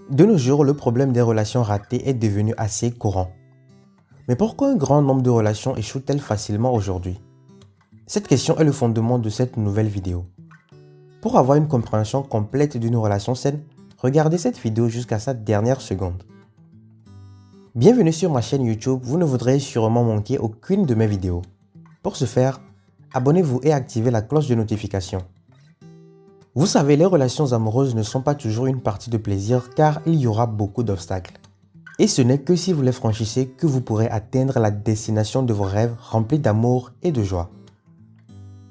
De nos jours, le problème des relations ratées est devenu assez courant. Mais pourquoi un grand nombre de relations échouent-elles facilement aujourd'hui? Cette question est le fondement de cette nouvelle vidéo. Pour avoir une compréhension complète d'une relation saine, regardez cette vidéo jusqu'à sa dernière seconde. Bienvenue sur ma chaîne YouTube, vous ne voudrez sûrement manquer aucune de mes vidéos. Pour ce faire, abonnez-vous et activez la cloche de notification. Vous savez, les relations amoureuses ne sont pas toujours une partie de plaisir car il y aura beaucoup d'obstacles. Et ce n'est que si vous les franchissez que vous pourrez atteindre la destination de vos rêves remplis d'amour et de joie.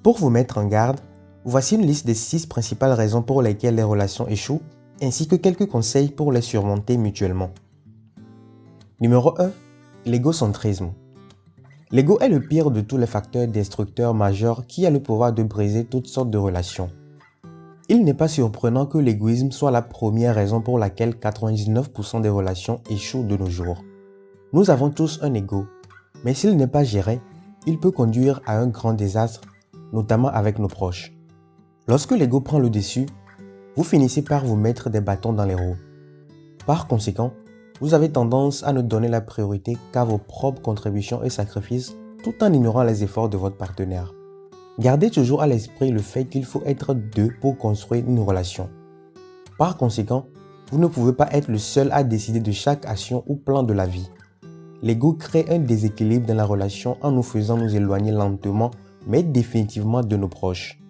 Pour vous mettre en garde, voici une liste des 6 principales raisons pour lesquelles les relations échouent, ainsi que quelques conseils pour les surmonter mutuellement. Numéro 1. L'égocentrisme. L'ego est le pire de tous les facteurs destructeurs majeurs qui a le pouvoir de briser toutes sortes de relations. Il n'est pas surprenant que l'égoïsme soit la première raison pour laquelle 99% des relations échouent de nos jours. Nous avons tous un ego, mais s'il n'est pas géré, il peut conduire à un grand désastre, notamment avec nos proches. Lorsque l'ego prend le dessus, vous finissez par vous mettre des bâtons dans les roues. Par conséquent, vous avez tendance à ne donner la priorité qu'à vos propres contributions et sacrifices tout en ignorant les efforts de votre partenaire. Gardez toujours à l'esprit le fait qu'il faut être deux pour construire une relation. Par conséquent, vous ne pouvez pas être le seul à décider de chaque action ou plan de la vie. L'ego crée un déséquilibre dans la relation en nous faisant nous éloigner lentement mais définitivement de nos proches.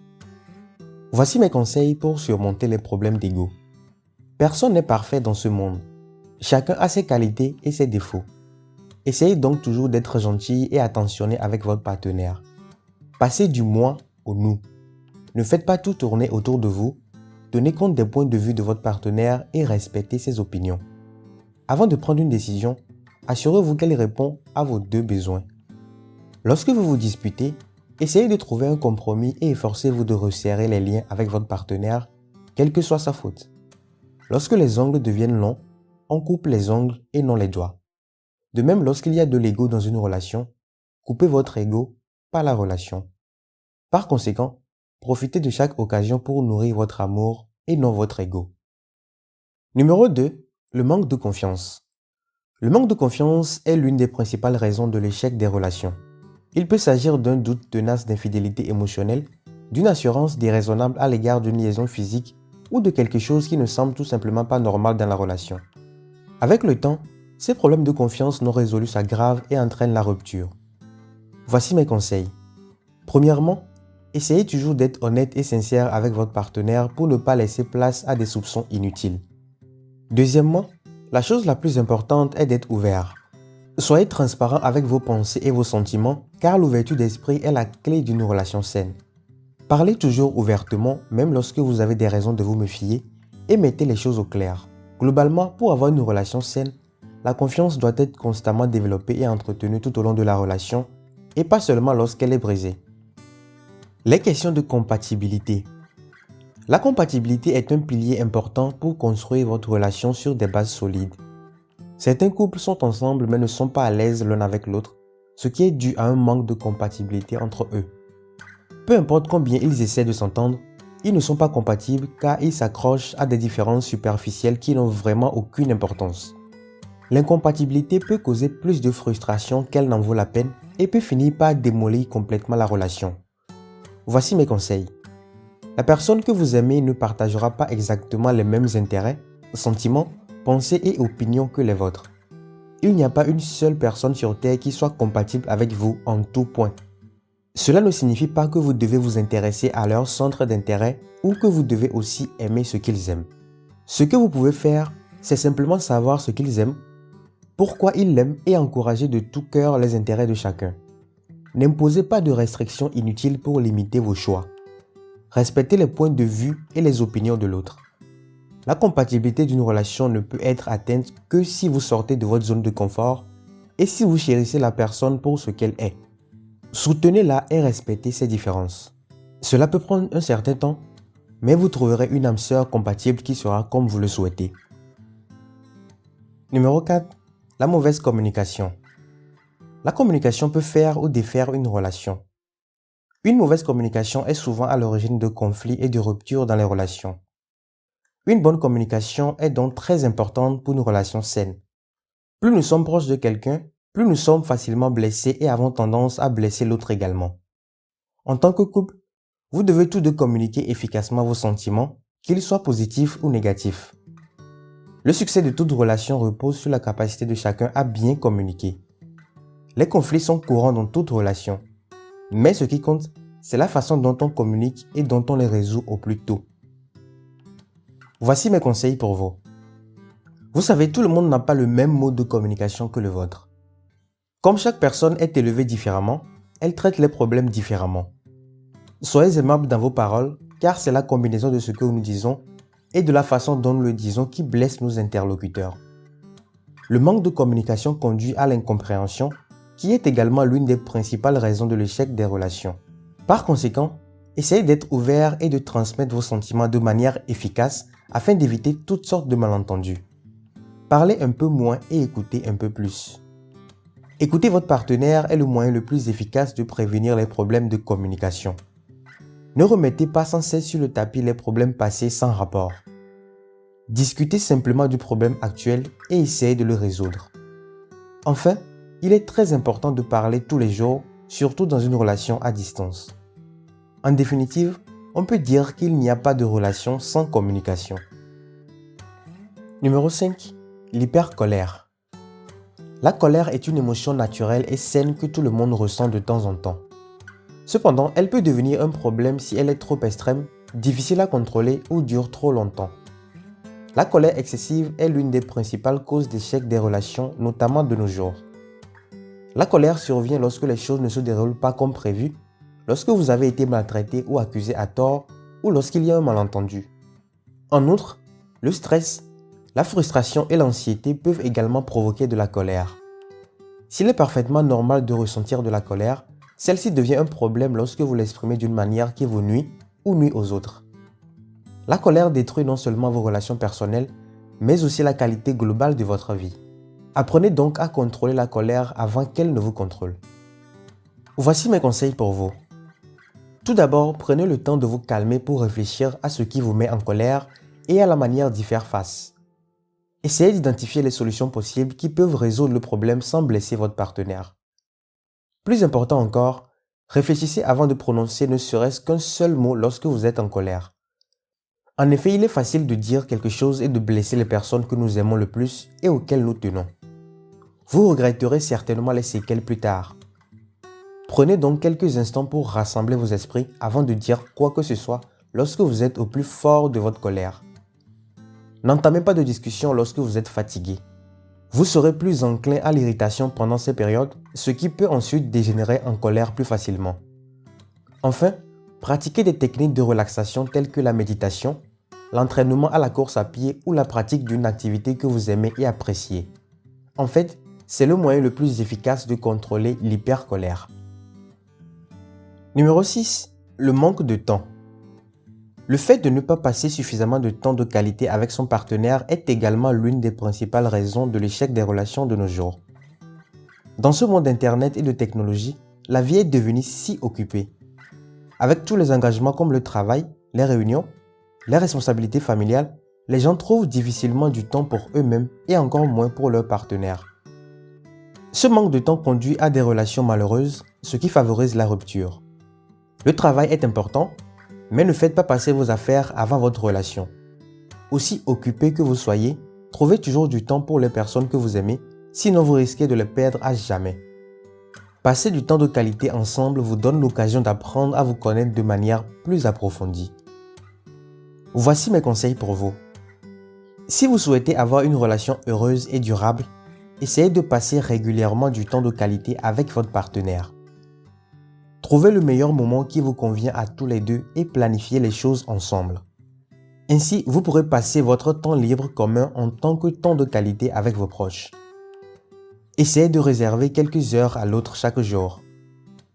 Voici mes conseils pour surmonter les problèmes d'ego. Personne n'est parfait dans ce monde. Chacun a ses qualités et ses défauts. Essayez donc toujours d'être gentil et attentionné avec votre partenaire. Passez du moi au nous. Ne faites pas tout tourner autour de vous. Tenez compte des points de vue de votre partenaire et respectez ses opinions. Avant de prendre une décision, assurez-vous qu'elle répond à vos deux besoins. Lorsque vous vous disputez, essayez de trouver un compromis et efforcez-vous de resserrer les liens avec votre partenaire, quelle que soit sa faute. Lorsque les ongles deviennent longs, on coupe les ongles et non les doigts. De même, lorsqu'il y a de l'ego dans une relation, coupez votre ego, pas la relation. Par conséquent, profitez de chaque occasion pour nourrir votre amour et non votre ego. Numéro 2. Le manque de confiance. Le manque de confiance est l'une des principales raisons de l'échec des relations. Il peut s'agir d'un doute tenace d'infidélité émotionnelle, d'une assurance déraisonnable à l'égard d'une liaison physique ou de quelque chose qui ne semble tout simplement pas normal dans la relation. Avec le temps, ces problèmes de confiance non résolus s'aggravent et entraînent la rupture. Voici mes conseils. Premièrement, essayez toujours d'être honnête et sincère avec votre partenaire pour ne pas laisser place à des soupçons inutiles. Deuxièmement, la chose la plus importante est d'être ouvert. Soyez transparent avec vos pensées et vos sentiments car l'ouverture d'esprit est la clé d'une relation saine. Parlez toujours ouvertement même lorsque vous avez des raisons de vous méfier et mettez les choses au clair. Globalement, pour avoir une relation saine, la confiance doit être constamment développée et entretenue tout au long de la relation et pas seulement lorsqu'elle est brisée. Les questions de compatibilité. La compatibilité est un pilier important pour construire votre relation sur des bases solides. Certains couples sont ensemble mais ne sont pas à l'aise l'un avec l'autre, ce qui est dû à un manque de compatibilité entre eux. Peu importe combien ils essaient de s'entendre, ils ne sont pas compatibles car ils s'accrochent à des différences superficielles qui n'ont vraiment aucune importance. L'incompatibilité peut causer plus de frustration qu'elle n'en vaut la peine et peut finir par démolir complètement la relation. Voici mes conseils. La personne que vous aimez ne partagera pas exactement les mêmes intérêts, sentiments, pensées et opinions que les vôtres. Il n'y a pas une seule personne sur Terre qui soit compatible avec vous en tout point. Cela ne signifie pas que vous devez vous intéresser à leur centre d'intérêt ou que vous devez aussi aimer ce qu'ils aiment. Ce que vous pouvez faire, c'est simplement savoir ce qu'ils aiment, pourquoi ils l'aiment et encourager de tout cœur les intérêts de chacun. N'imposez pas de restrictions inutiles pour limiter vos choix. Respectez les points de vue et les opinions de l'autre. La compatibilité d'une relation ne peut être atteinte que si vous sortez de votre zone de confort et si vous chérissez la personne pour ce qu'elle est. Soutenez-la et respectez ses différences. Cela peut prendre un certain temps, mais vous trouverez une âme sœur compatible qui sera comme vous le souhaitez. Numéro 4. La mauvaise communication. La communication peut faire ou défaire une relation. Une mauvaise communication est souvent à l'origine de conflits et de ruptures dans les relations. Une bonne communication est donc très importante pour une relation saine. Plus nous sommes proches de quelqu'un, plus nous sommes facilement blessés et avons tendance à blesser l'autre également. En tant que couple, vous devez tous deux communiquer efficacement vos sentiments, qu'ils soient positifs ou négatifs. Le succès de toute relation repose sur la capacité de chacun à bien communiquer. Les conflits sont courants dans toute relation, mais ce qui compte, c'est la façon dont on communique et dont on les résout au plus tôt. Voici mes conseils pour vous. Vous savez, tout le monde n'a pas le même mode de communication que le vôtre. Comme chaque personne est élevée différemment, elle traite les problèmes différemment. Soyez aimables dans vos paroles, car c'est la combinaison de ce que nous disons et de la façon dont nous le disons qui blesse nos interlocuteurs. Le manque de communication conduit à l'incompréhension, qui est également l'une des principales raisons de l'échec des relations. Par conséquent, essayez d'être ouvert et de transmettre vos sentiments de manière efficace afin d'éviter toutes sortes de malentendus. Parlez un peu moins et écoutez un peu plus. Écouter votre partenaire est le moyen le plus efficace de prévenir les problèmes de communication. Ne remettez pas sans cesse sur le tapis les problèmes passés sans rapport. Discutez simplement du problème actuel et essayez de le résoudre. Enfin, il est très important de parler tous les jours, surtout dans une relation à distance. En définitive, on peut dire qu'il n'y a pas de relation sans communication. Numéro 5. L'hypercolère. La colère est une émotion naturelle et saine que tout le monde ressent de temps en temps. Cependant, elle peut devenir un problème si elle est trop extrême, difficile à contrôler ou dure trop longtemps. La colère excessive est l'une des principales causes d'échec des relations, notamment de nos jours. La colère survient lorsque les choses ne se déroulent pas comme prévu, lorsque vous avez été maltraité ou accusé à tort, ou lorsqu'il y a un malentendu. En outre, le stress, la frustration et l'anxiété peuvent également provoquer de la colère. S'il est parfaitement normal de ressentir de la colère, celle-ci devient un problème lorsque vous l'exprimez d'une manière qui vous nuit ou nuit aux autres. La colère détruit non seulement vos relations personnelles, mais aussi la qualité globale de votre vie. Apprenez donc à contrôler la colère avant qu'elle ne vous contrôle. Voici mes conseils pour vous. Tout d'abord, prenez le temps de vous calmer pour réfléchir à ce qui vous met en colère et à la manière d'y faire face. Essayez d'identifier les solutions possibles qui peuvent résoudre le problème sans blesser votre partenaire. Plus important encore, réfléchissez avant de prononcer ne serait-ce qu'un seul mot lorsque vous êtes en colère. En effet, il est facile de dire quelque chose et de blesser les personnes que nous aimons le plus et auxquelles nous tenons. Vous regretterez certainement les séquelles plus tard. Prenez donc quelques instants pour rassembler vos esprits avant de dire quoi que ce soit lorsque vous êtes au plus fort de votre colère. N'entamez pas de discussion lorsque vous êtes fatigué. Vous serez plus enclin à l'irritation pendant ces périodes, ce qui peut ensuite dégénérer en colère plus facilement. Enfin, pratiquez des techniques de relaxation telles que la méditation, l'entraînement à la course à pied ou la pratique d'une activité que vous aimez et appréciez. En fait, c'est le moyen le plus efficace de contrôler l'hypercolère. Numéro 6. Le manque de temps. Le fait de ne pas passer suffisamment de temps de qualité avec son partenaire est également l'une des principales raisons de l'échec des relations de nos jours. Dans ce monde d'internet et de technologie, la vie est devenue si occupée. Avec tous les engagements comme le travail, les réunions, les responsabilités familiales, les gens trouvent difficilement du temps pour eux-mêmes et encore moins pour leur partenaire. Ce manque de temps conduit à des relations malheureuses, ce qui favorise la rupture. Le travail est important, mais ne faites pas passer vos affaires avant votre relation. Aussi occupé que vous soyez, trouvez toujours du temps pour les personnes que vous aimez, sinon vous risquez de les perdre à jamais. Passer du temps de qualité ensemble vous donne l'occasion d'apprendre à vous connaître de manière plus approfondie. Voici mes conseils pour vous. Si vous souhaitez avoir une relation heureuse et durable, essayez de passer régulièrement du temps de qualité avec votre partenaire. Trouvez le meilleur moment qui vous convient à tous les deux et planifiez les choses ensemble. Ainsi, vous pourrez passer votre temps libre commun en tant que temps de qualité avec vos proches. Essayez de réserver quelques heures à l'autre chaque jour.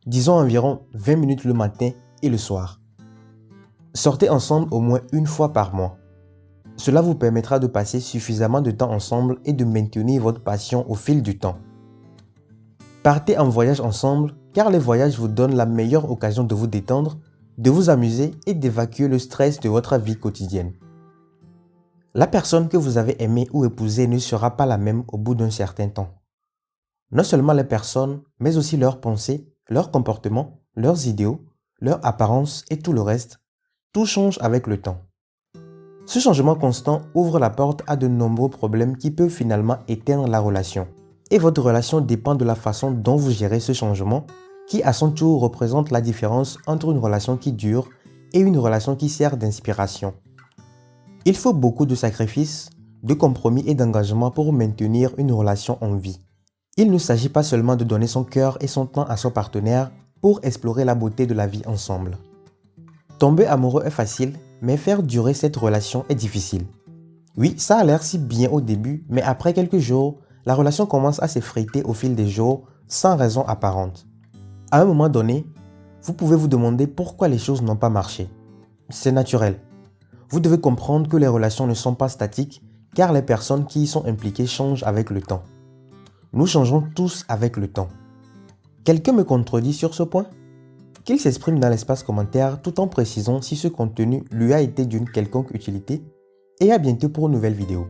Disons environ 20 minutes le matin et le soir. Sortez ensemble au moins une fois par mois. Cela vous permettra de passer suffisamment de temps ensemble et de maintenir votre passion au fil du temps. Partez en voyage ensemble car les voyages vous donnent la meilleure occasion de vous détendre, de vous amuser et d'évacuer le stress de votre vie quotidienne. La personne que vous avez aimée ou épousée ne sera pas la même au bout d'un certain temps. Non seulement les personnes, mais aussi leurs pensées, leurs comportements, leurs idéaux, leur apparence et tout le reste, tout change avec le temps. Ce changement constant ouvre la porte à de nombreux problèmes qui peuvent finalement éteindre la relation. Et votre relation dépend de la façon dont vous gérez ce changement, qui à son tour représente la différence entre une relation qui dure et une relation qui sert d'inspiration. Il faut beaucoup de sacrifices, de compromis et d'engagement pour maintenir une relation en vie. Il ne s'agit pas seulement de donner son cœur et son temps à son partenaire pour explorer la beauté de la vie ensemble. Tomber amoureux est facile, mais faire durer cette relation est difficile. Oui, ça a l'air si bien au début, mais après quelques jours, la relation commence à s'effriter au fil des jours sans raison apparente. À un moment donné, vous pouvez vous demander pourquoi les choses n'ont pas marché. C'est naturel. Vous devez comprendre que les relations ne sont pas statiques car les personnes qui y sont impliquées changent avec le temps. Nous changeons tous avec le temps. Quelqu'un me contredit sur ce point? Qu'il s'exprime dans l'espace commentaire tout en précisant si ce contenu lui a été d'une quelconque utilité. Et à bientôt pour une nouvelle vidéo.